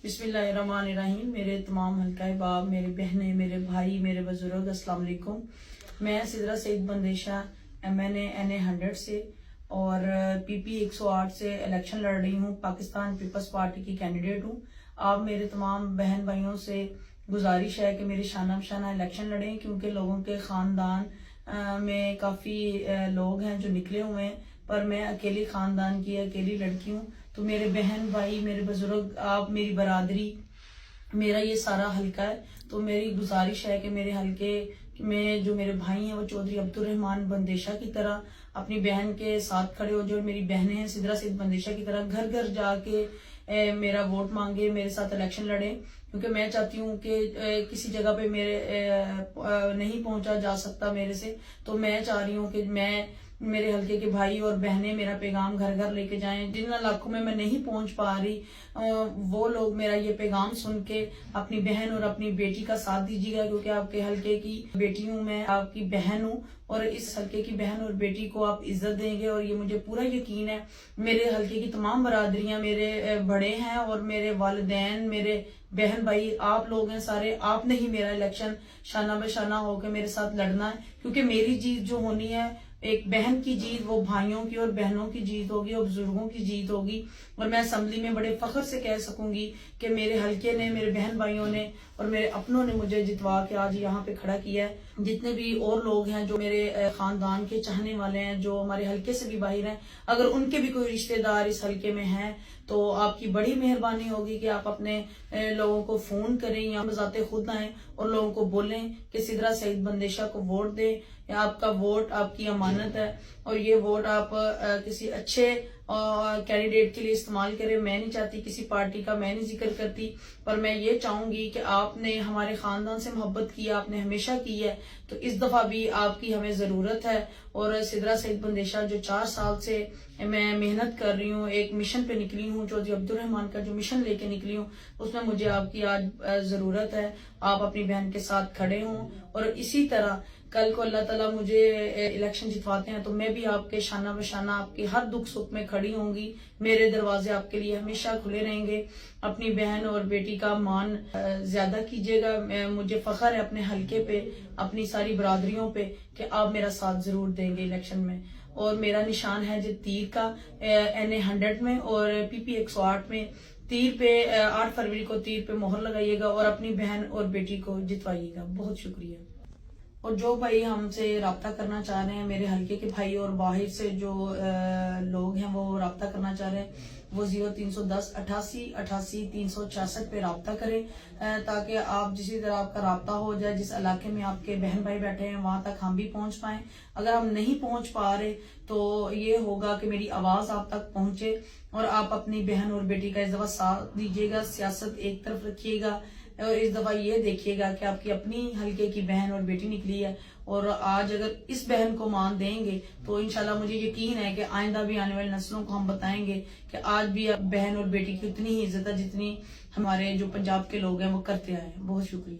बिस्मिल्लाहिर्रहमानिर्रहीम। मेरे तमाम हल्का बाब, मेरे बहनें, मेरे भाई, मेरे बुजुर्ग, अस्सलाम वालेकुम। मैं सिदरा सईद बंदेशा MNA NA 100 से और PP 108 से इलेक्शन लड़ रही हूँ। पाकिस्तान पीपल्स पार्टी की कैंडिडेट हूँ। आप मेरे तमाम बहन भाइयों से गुजारिश है कि मेरे शाना बशाना इलेक्शन लड़ें, क्योंकि लोगों के ख़ानदान में काफ़ी लोग हैं जो निकले हुए हैं, पर मैं अकेली ख़ानदान की अकेली लड़की हूँ। तो मेरे बहन भाई, मेरे बुजुर्ग, आप मेरी बरादरी, मेरा ये सारा हल्का है। तो मेरी गुजारिश है कि मेरे हल्के में जो मेरे भाई हैं वो चौधरी अब्दुर्रहमान बंदेशा की तरह अपनी बहन के साथ खड़े हो। जो मेरी बहनें हैं सिदरा सईद बंदेशा की तरह घर घर जाके मेरा वोट मांगे, मेरे साथ इलेक्शन लड़े, क्योंकि मैं चाहती हूँ कि किसी जगह पे मेरे नहीं पहुंचा जा सकता मेरे से। तो मैं चाह रही हूँ कि मेरे हल्के के भाई और बहनें मेरा पैगाम घर घर लेके जाएं। जिन इलाकों में मैं नहीं पहुंच पा रही वो लोग मेरा ये पैगाम सुन के अपनी बहन और अपनी बेटी का साथ दीजिएगा, क्योंकि आपके हल्के की बेटी हूँ, मैं आपकी बहन हूँ, और इस हल्के की बहन और बेटी को आप इज्जत देंगे। और ये मुझे पूरा यकीन है। मेरे हल्के की तमाम बरादरियां मेरे बड़े हैं और मेरे वालिदैन, मेरे बहन भाई, आप लोग हैं सारे। आपने ही मेरा इलेक्शन शाना बशाना होकर मेरे साथ लड़ना है, क्योंकि मेरी जीत जो होनी है, एक बहन की जीत, वो भाइयों की और बहनों की जीत होगी और बुजुर्गों की जीत होगी। और मैं असेंबली में बड़े फख्र से कह सकूंगी कि मेरे हल्के ने, मेरे बहन भाइयों ने और मेरे अपनों ने मुझे जितवा के आज यहाँ पे खड़ा किया है। जितने भी और लोग हैं जो मेरे खानदान के चाहने वाले हैं, जो हमारे हल्के से भी बाहर हैं, अगर उनके भी कोई रिश्तेदार इस हल्के में हैं, तो आपकी बड़ी मेहरबानी होगी कि आप अपने लोगों को फोन करें या बजाते खुद आए और लोगों को बोलें कि सिदरा सईद बंदेशा को वोट दें। आपका वोट आपकी अमानत है और ये वोट आप किसी अच्छे कैंडिडेट के लिए इस्तेमाल करें। मैं नहीं चाहती किसी पार्टी का, मैं नहीं जिक्र करती, पर मैं ये चाहूंगी कि आपने हमारे खानदान से मोहब्बत की, आपने हमेशा की है, तो इस दफा भी आपकी हमें जरूरत है। और सिदरा सईद बंदेशा जो 4 साल से मैं मेहनत कर रही हूँ, एक मिशन पे निकली हूँ, चौधरी अब्दुर्रहमान का जो मिशन लेके निकली हूँ, उसमें मुझे आपकी आज जरूरत है। आप अपनी बहन के साथ खड़े हों और इसी तरह कल को अल्लाह ताला मुझे इलेक्शन जितवाते हैं तो मैं भी आपके शाना बशाना आपके हर दुख सुख में खड़ी होंगी। मेरे दरवाजे आपके लिए हमेशा खुले रहेंगे। अपनी बहन और बेटी का मान ज्यादा कीजिएगा। मुझे फख्र है अपने हल्के पे, अपनी सारी बरादरियों पे, कि आप मेरा साथ जरूर देंगे इलेक्शन में। और मेरा निशान है जो तीर का NA 100 में और PP 108 में। तीर पे 8 फरवरी को तीर पे मोहर लगाइएगा और अपनी बहन और बेटी को जितवाइएगा। बहुत शुक्रिया। और जो भाई हमसे रब्ता करना चाह रहे हैं, मेरे हल्के के भाई और बाहर से जो लोग हैं वो रब्ता करना चाह रहे हैं, वो 0310 88 88 366 पे रब्ता करें, ताकि आप जिसी तरह आपका रब्ता हो जाए, जिस इलाके में आपके बहन भाई बैठे हैं वहां तक हम भी पहुंच पाएं। अगर हम नहीं पहुंच पा रहे तो ये होगा कि मेरी आवाज आप तक पहुंचे और आप अपनी बहन और बेटी का इस दफा साथ दीजिएगा। सियासत एक तरफ रखिएगा और इस दफा ये देखिएगा कि आपकी अपनी हल्के की बहन और बेटी निकली है। और आज अगर इस बहन को मान देंगे तो इंशाल्लाह मुझे यकीन है कि आइंदा भी आने वाली नस्लों को हम बताएंगे कि आज भी बहन और बेटी की उतनी ही इज्जत है जितनी हमारे जो पंजाब के लोग हैं वो करते आए हैं। बहुत शुक्रिया।